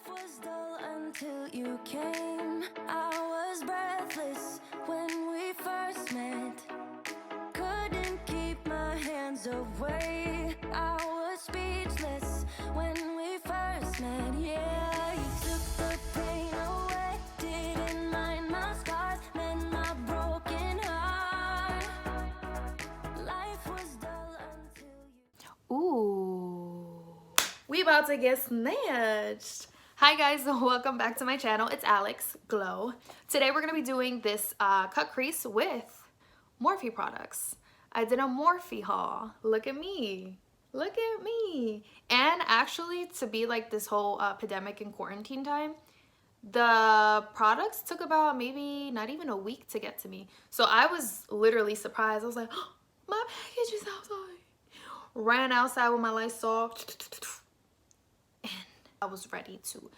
Life was dull until you came. I was breathless when we first met. Couldn't keep my hands away. I was speechless when we first met. Yeah, you took the pain away. Didn't mind my scars, mend my broken heart. Life was dull until you. Ooh, we about to get snatched. Hi guys, welcome back to my channel. It's Alex Glow. Today we're gonna be doing this cut crease with Morphe products. I did a Morphe haul. Look at me. Look at me. And actually, to be like this whole pandemic and quarantine time, the products took about maybe not even a week to get to me. So I was literally surprised. I was like, oh, my package is outside. Ran outside with my Lysol and I was ready to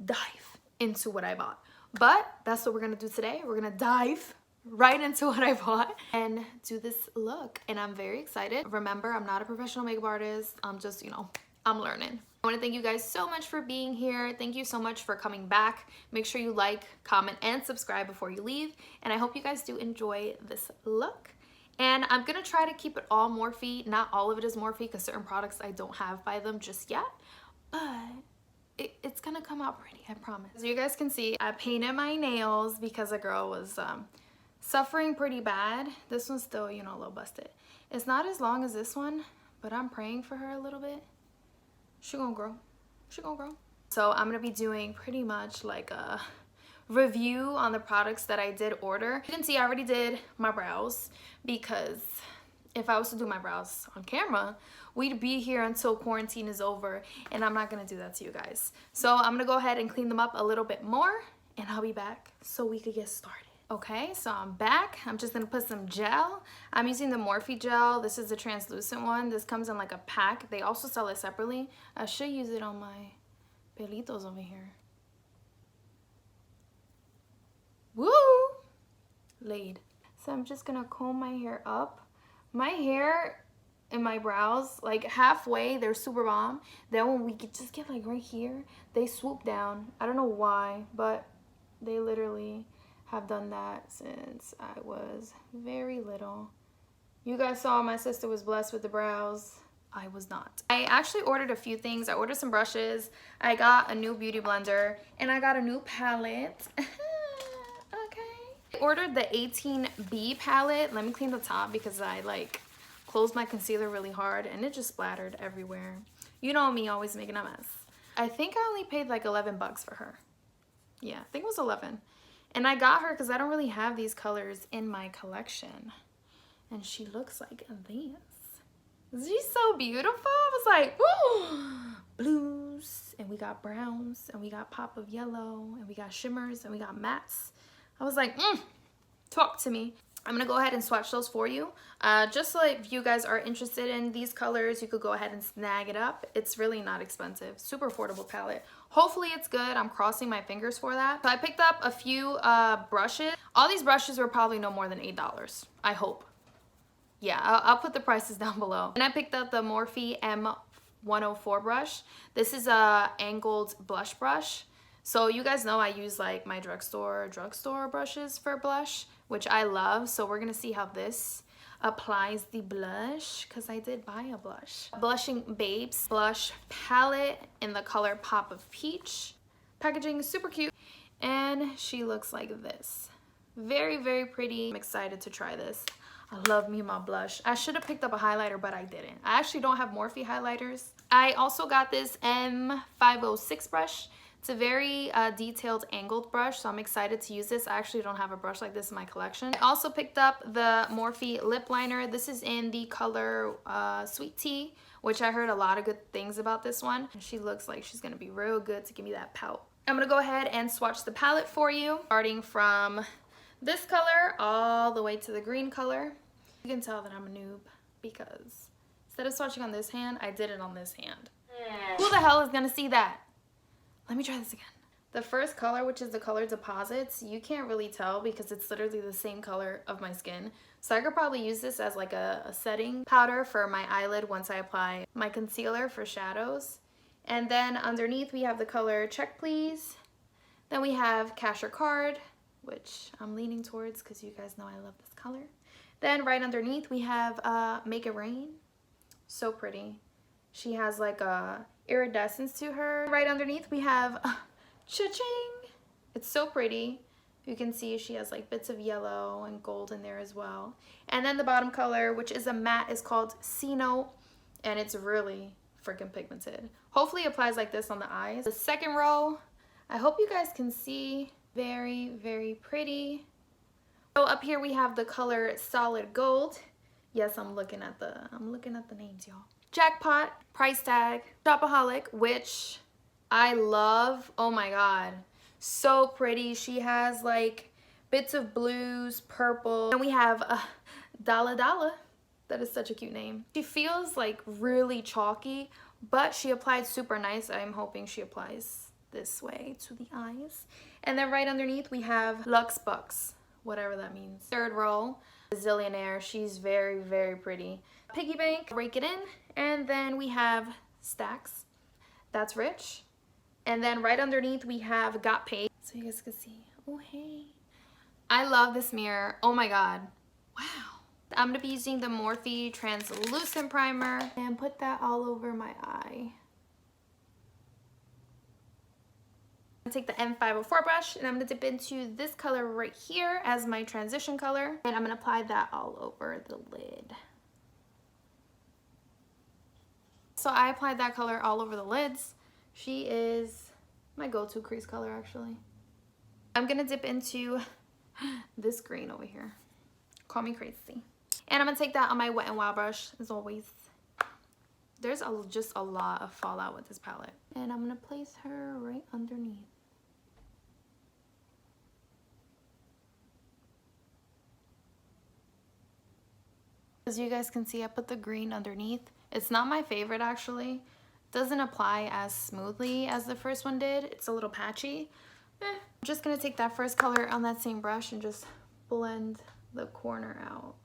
dive into what I bought. But that's what we're gonna do today. We're gonna dive right into what I bought and do this look, and I'm very excited. Remember, I'm not a professional makeup artist. I'm just, you know, I'm learning. I want to thank you guys so much for being here. Thank you so much for coming back. Make sure you like, comment, and subscribe before you leave, and I hope you guys do enjoy this look. And I'm gonna try to keep it all Morphe. Not all of it is Morphe because certain products I don't have by them just yet, but it's gonna come out pretty, I promise. As you guys can see, I painted my nails because a girl was suffering pretty bad. This one's still, you know, a little busted. It's not as long as this one, but I'm praying for her a little bit. She gonna grow. She gonna grow. So I'm gonna be doing pretty much like a review on the products that I did order. You can see I already did my brows because if I was to do my brows on camera, we'd be here until quarantine is over, and I'm not gonna do that to you guys. So I'm gonna go ahead and clean them up a little bit more, and I'll be back so we could get started. Okay, so I'm back. I'm just gonna put some gel. I'm using the Morphe gel. This is the translucent one. This comes in like a pack. They also sell it separately. I should use it on my pelitos over here. Woo! Laid. So I'm just gonna comb my hair up. My hair and my brows, like halfway, they're super bomb. Then when we just get like right here, they swoop down. I don't know why, but they literally have done that since I was very little. You guys saw my sister was blessed with the brows. I was not. I actually ordered a few things. I ordered some brushes. I got a new beauty blender, and I got a new palette. I ordered the 18B palette. Let me clean the top because I like closed my concealer really hard and it just splattered everywhere. You know me, always making a mess. I think I only paid like 11 bucks for her. Yeah, I think it was 11. And I got her because I don't really have these colors in my collection. And she looks like this. She's so beautiful. I was like, ooh, blues, and we got browns, and we got pop of yellow, and we got shimmers, and we got mattes. I was like, talk to me. I'm gonna go ahead and swatch those for you. Just so if you guys are interested in these colors, you could go ahead and snag it up. It's really not expensive, super affordable palette. Hopefully it's good. I'm crossing my fingers for that. So I picked up a few brushes. All these brushes were probably no more than $8, I hope. Yeah, I'll put the prices down below. And I picked up the Morphe M104 brush. This is a angled blush brush. So you guys know I use like my drugstore brushes for blush, which I love. So we're gonna see how this applies the blush, because I did buy a blush. Blushing Babes blush palette in the color Pop of Peach. Packaging is super cute, and she looks like this. Very, very pretty. I'm excited to try this. I love me my blush. I should have picked up a highlighter, but I didn't. I actually don't have Morphe highlighters. I also got this M506 brush. It's a very detailed angled brush, so I'm excited to use this. I actually don't have a brush like this in my collection. I also picked up the Morphe lip liner. This is in the color Sweet Tea, which I heard a lot of good things about this one. She looks like she's gonna be real good to give me that pout. I'm gonna go ahead and swatch the palette for you, starting from this color all the way to the green color. You can tell that I'm a noob because instead of swatching on this hand, I did it on this hand. Who the hell is gonna see that? Let me try this again. The first color, which is the color Deposits, you can't really tell because it's literally the same color of my skin. So I could probably use this as like a setting powder for my eyelid once I apply my concealer for shadows. And then underneath we have the color Check Please. Then we have Cash or Card, which I'm leaning towards because you guys know I love this color. Then right underneath we have Make It Rain. So pretty. She has like a iridescence to her. Right underneath we have Cha-ching. It's so pretty. You can see she has like bits of yellow and gold in there as well. And then the bottom color, which is a matte, is called C-Note, and it's really freaking pigmented. Hopefully it applies like this on the eyes. The second row, I hope you guys can see, very, very pretty. So up here we have the color Solid Gold. Yes, I'm looking at the names, y'all. Jackpot, Price Tag, Shopaholic, which I love. Oh my god. So pretty. She has like bits of blues, purple. And we have Dalla Dalla. That is such a cute name. She feels like really chalky, but she applied super nice. I'm hoping she applies this way to the eyes. And then right underneath we have Lux Bucks, whatever that means. Third row, Zillionaire. She's very, very pretty. Piggy Bank, Rake It In. And then we have Stacks. That's Rich. And then right underneath we have Got Paid. So you guys can see. Oh, hey. I love this mirror. Oh my god. Wow. I'm going to be using the Morphe Translucent Primer and put that all over my eye. I'm going to take the M504 brush and I'm going to dip into this color right here as my transition color. And I'm going to apply that all over the lid. So I applied that color all over the lids. She is my go-to crease color, actually. I'm going to dip into this green over here. Call me crazy. And I'm going to take that on my Wet n Wild brush, as always. There's just a lot of fallout with this palette. And I'm going to place her right underneath. As you guys can see, I put the green underneath. It's not my favorite, actually. Doesn't apply as smoothly as the first one did. It's a little patchy. I'm just gonna take that first color on that same brush and just blend the corner out.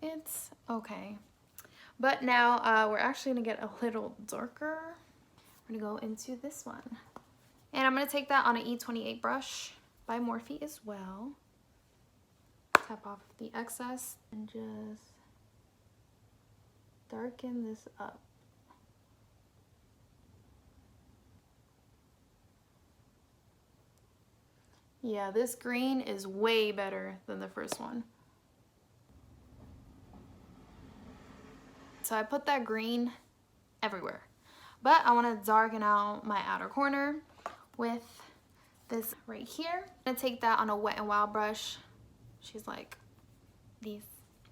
It's okay. But now we're actually gonna get a little darker. We're gonna go into this one. And I'm gonna take that on an E28 brush by Morphe as well. Tap off the excess and just darken this up. Yeah, this green is way better than the first one. So I put that green everywhere. But I want to darken out my outer corner with this right here. I'm going to take that on a Wet n Wild brush. She's like these.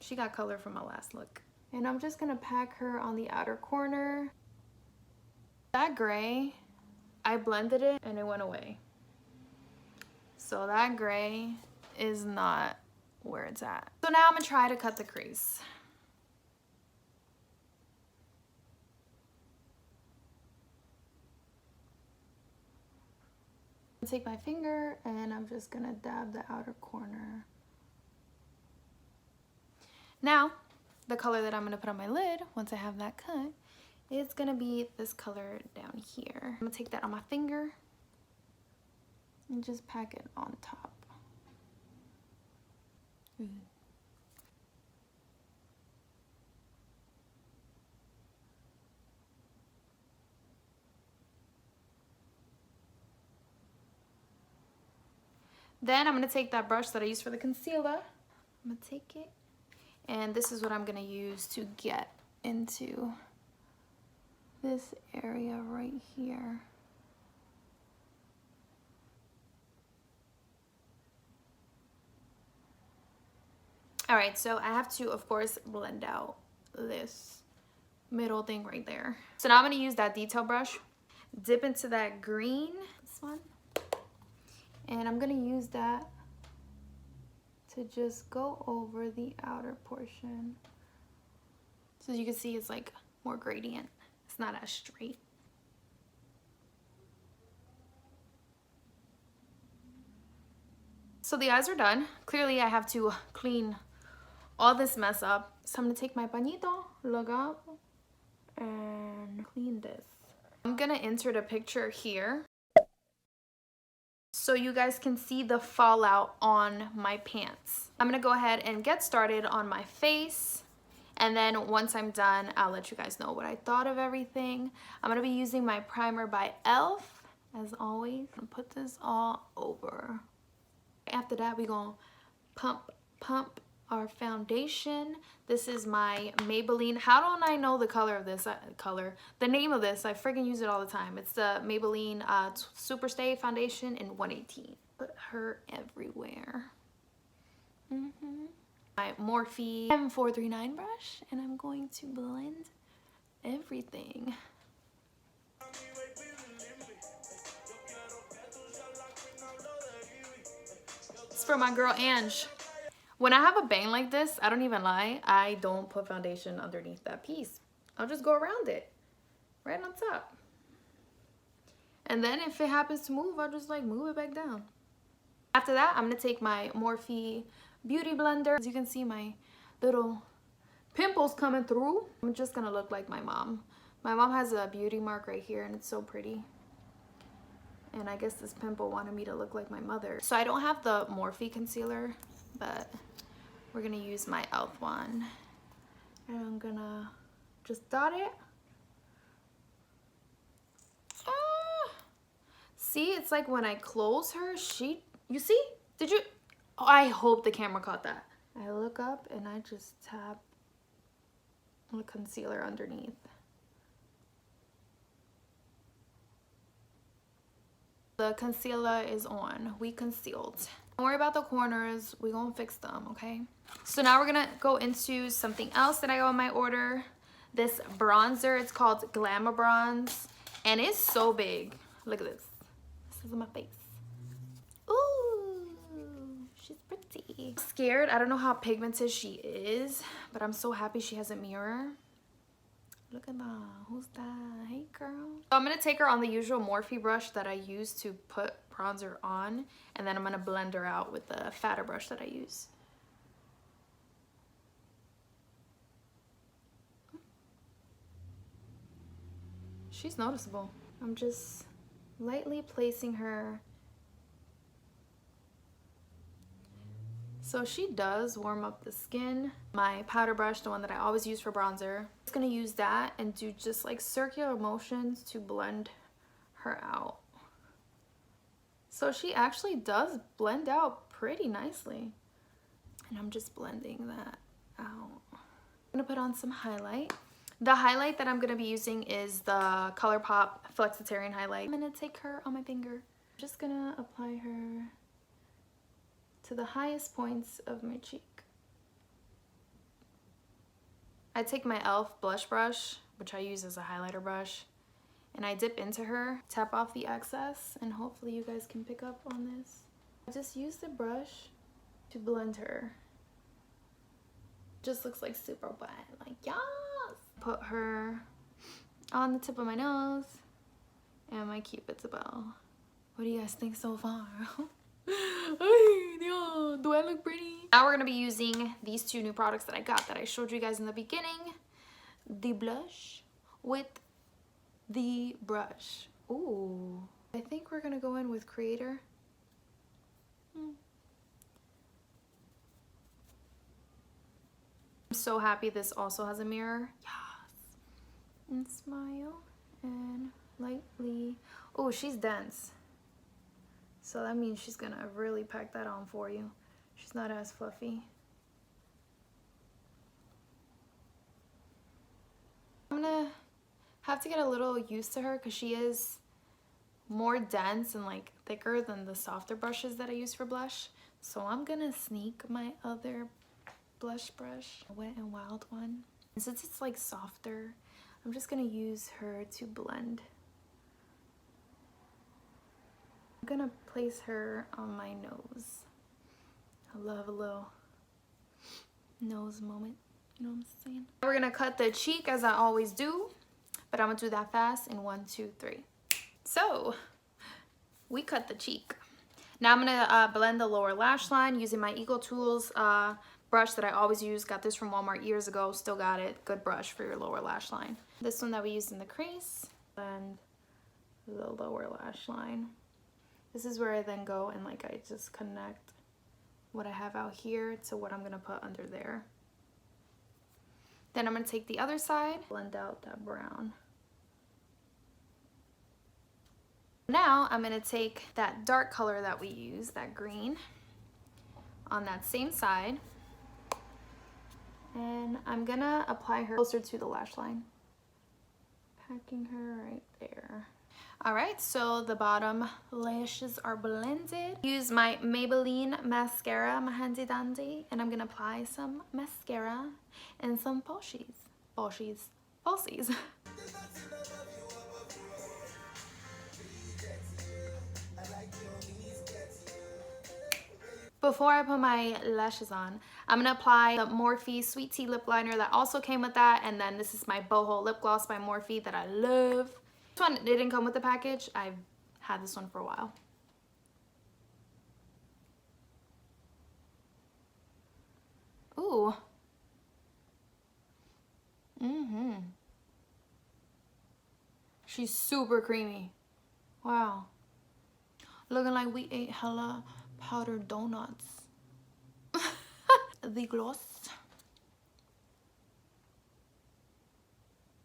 She got color from my last look. And I'm just gonna pack her on the outer corner. That gray, I blended it and it went away. So that gray is not where it's at. So now I'm gonna try to cut the crease. Take my finger and I'm just gonna dab the outer corner. Now, the color that I'm going to put on my lid, once I have that cut, is going to be this color down here. I'm going to take that on my finger and just pack it on top. Then I'm going to take that brush that I used for the concealer. I'm going to take it. And this is what I'm gonna use to get into this area right here. All right, so I have to, of course, blend out this middle thing right there. So now I'm gonna use that detail brush, dip into that green, this one, and I'm gonna use that to just go over the outer portion. So as you can see, it's like more gradient. It's not as straight. So the eyes are done. Clearly I have to clean all this mess up. So I'm gonna take my pañito, look up, and clean this. I'm gonna insert a picture here so you guys can see the fallout on my pants. I'm gonna go ahead and get started on my face, and then once I'm done, I'll let you guys know what I thought of everything. I'm gonna be using my primer by e.l.f. as always. I'm gonna put this all over. After that, we're gonna pump our foundation. This is my Maybelline. How don't I know the color of this? The name of this, I freaking use it all the time. It's the Maybelline Superstay foundation in 118. Put her everywhere. My Morphe M439 brush, and I'm going to blend everything. It's for my girl Ange. When I have a bang like this, I don't even lie, I don't put foundation underneath that piece. I'll just go around it, right on top. And then if it happens to move, I'll just like move it back down. After that, I'm gonna take my Morphe Beauty Blender. As you can see, my little pimples coming through. I'm just gonna look like my mom. My mom has a beauty mark right here, and it's so pretty. And I guess this pimple wanted me to look like my mother. So I don't have the Morphe concealer, but we're gonna use my e.l.f. one. And I'm gonna just dot it. See, it's like when I close her, you see? Did you? Oh, I hope the camera caught that. I look up and I just tap the concealer underneath. The concealer is on. We concealed. Don't worry about the corners. We're gonna fix them, okay? So now we're gonna go into something else that I got on my order. This bronzer, it's called Glamabronze, and it's so big. Look at this. This is my face. Ooh, she's pretty. I'm scared. I don't know how pigmented she is, but I'm so happy she has a mirror. Look at that. Who's that? Hey, girl. So I'm going to take her on the usual Morphe brush that I use to put bronzer on, and then I'm going to blend her out with the fatter brush that I use. She's noticeable. I'm just lightly placing her. So she does warm up the skin. My powder brush, the one that I always use for bronzer, I'm just gonna use that and do just like circular motions to blend her out. So she actually does blend out pretty nicely. And I'm just blending that out. I'm gonna put on some highlight. The highlight that I'm gonna be using is the Colourpop Flexitarian highlight. I'm gonna take her on my finger. I'm just gonna apply her to the highest points of my cheek. I take my e.l.f. blush brush, which I use as a highlighter brush, and I dip into her, tap off the excess, and hopefully you guys can pick up on this. I just use the brush to blend her. Just looks like super wet, like yes! Put her on the tip of my nose and my Cupid's bow. What do you guys think so far? Do I look pretty? Now we're gonna be using these two new products that I got that I showed you guys in the beginning. The blush with the brush. Ooh, I think we're gonna go in with Creator. I'm so happy this also has a mirror. Yes. And smile and lightly. Oh, she's dense. So that means she's gonna really pack that on for you. She's not as fluffy. I'm gonna have to get a little used to her because she is more dense and like thicker than the softer brushes that I use for blush. So I'm gonna sneak my other blush brush, Wet n Wild one. And since it's like softer, I'm just gonna use her to blend. I'm gonna place her on my nose. I love a little nose moment, you know what I'm saying? We're gonna cut the cheek as I always do, but I'm gonna do that fast in 1, 2, 3. So we cut the cheek. Now I'm gonna blend the lower lash line using my Eagle Tools brush that I always use. Got this from Walmart years ago, still got it. Good brush for your lower lash line. This one that we used in the crease and the lower lash line. This is where I then go and like I just connect what I have out here to what I'm gonna put under there. Then I'm gonna take the other side, blend out that brown. Now I'm gonna take that dark color that we use, that green, on that same side, and I'm gonna apply her closer to the lash line. Packing her right there. All right, so the bottom lashes are blended. Use my Maybelline mascara, my handy dandy, and I'm gonna apply some mascara and some falsies. Before I put my lashes on, I'm gonna apply the Morphe Sweet Tea lip liner that also came with that, and then this is my Boho lip gloss by Morphe that I love. This one didn't come with the package. I've had this one for a while. Ooh. She's super creamy. Wow. Looking like we ate hella powdered donuts. The gloss.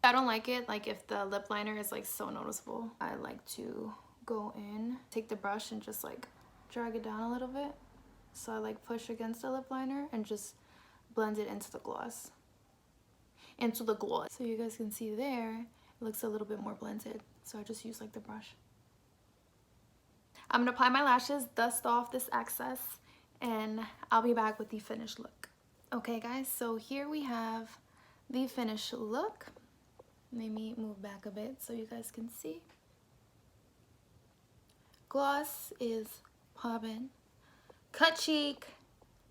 I don't like it like if the lip liner is like so noticeable. I like to go in, take the brush and just like drag it down a little bit. So I like push against the lip liner and just blend it into the gloss. So you guys can see there, it looks a little bit more blended. So I just use like the brush. I'm gonna apply my lashes, dust off this excess, and I'll be back with the finished look. Okay guys, so here we have the finished look. Let me move back a bit so you guys can see. Gloss is popping. Cut cheek.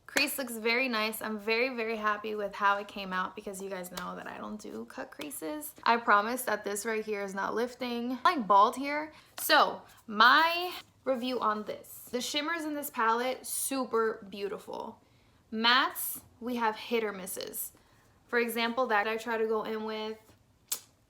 Crease looks very nice. I'm very happy with how it came out because you guys know that I don't do cut creases. I promise that this right here is not lifting. I'm like bald here. So my review on this. The shimmers in this palette, super beautiful. Mattes, we have hit or misses. For example, that I try to go in with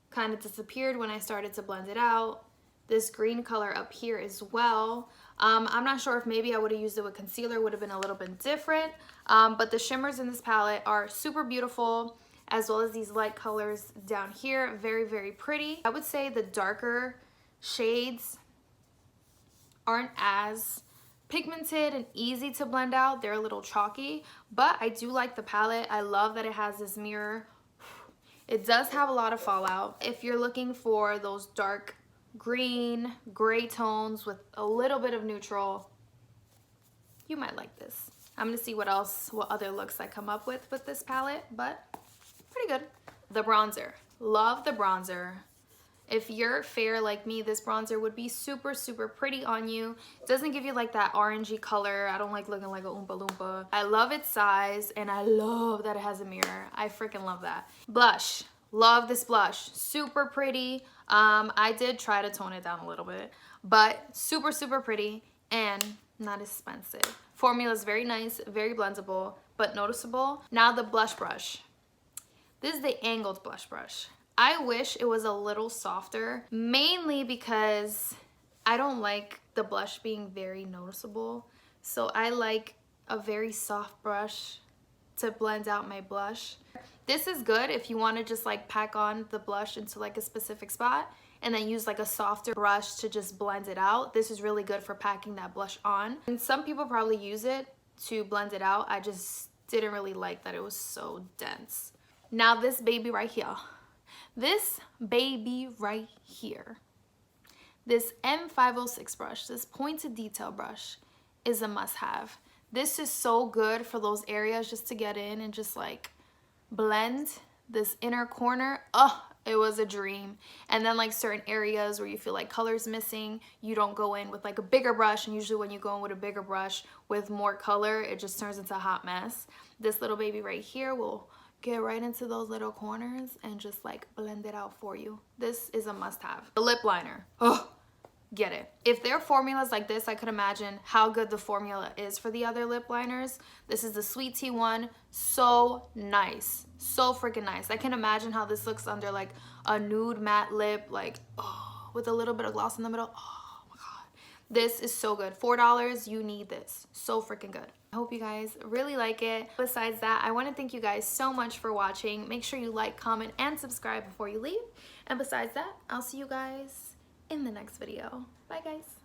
kind of disappeared when I started to blend it out. This green color up here as well. I'm not sure if maybe I would have used it with concealer, would have been a little bit different. But the shimmers in this palette are super beautiful, as well as these light colors down here. Very pretty. I would say the darker shades aren't as pigmented and easy to blend out. They're a little chalky, but I do like the palette. I love that it has this mirror. It does have a lot of fallout. If you're looking for those dark green, gray tones with a little bit of neutral, you might like this. I'm gonna see what other looks I come up with this palette, but pretty good. The bronzer, love the bronzer. If you're fair like me, this bronzer would be super pretty on you. It doesn't give you like that orangey color. I don't like looking like a Oompa Loompa. I love its size and I love that it has a mirror. I freaking love that. Blush, love this blush, super pretty. I did try to tone it down a little bit, but super pretty and not expensive. Formula is very nice, very blendable, but noticeable. Now the blush brush. This is the angled blush brush. I wish it was a little softer, mainly because I don't like the blush being very noticeable. So I like a very soft brush to blend out my blush. This is good if you want to just like pack on the blush into like a specific spot and then use like a softer brush to just blend it out. This is really good for packing that blush on. And some people probably use it to blend it out. I just didn't really like that it was so dense. Now this baby right here. This baby right here, this M506 brush, this pointed detail brush is a must-have. This is so good for those areas just to get in and just like blend this inner corner. Oh, it was a dream. And then like certain areas where you feel like color's missing, you don't go in with like a bigger brush, and usually when you go in with a bigger brush with more color, it just turns into a hot mess. This little baby right here will get right into those little corners and just like blend it out for you. This is a must-have. The lip liner. Oh, get it. If their formula's like this, I could imagine how good the formula is for the other lip liners. This is the Sweet Tea one. So nice. So freaking nice. I can imagine how this looks under like a nude matte lip, like, oh, with a little bit of gloss in the middle. Oh my God. This is so good. $4, you need this. So freaking good. I hope you guys really like it. Besides that, I want to thank you guys so much for watching. Make sure you like, comment, and subscribe before you leave. And besides that, I'll see you guys in the next video. Bye guys.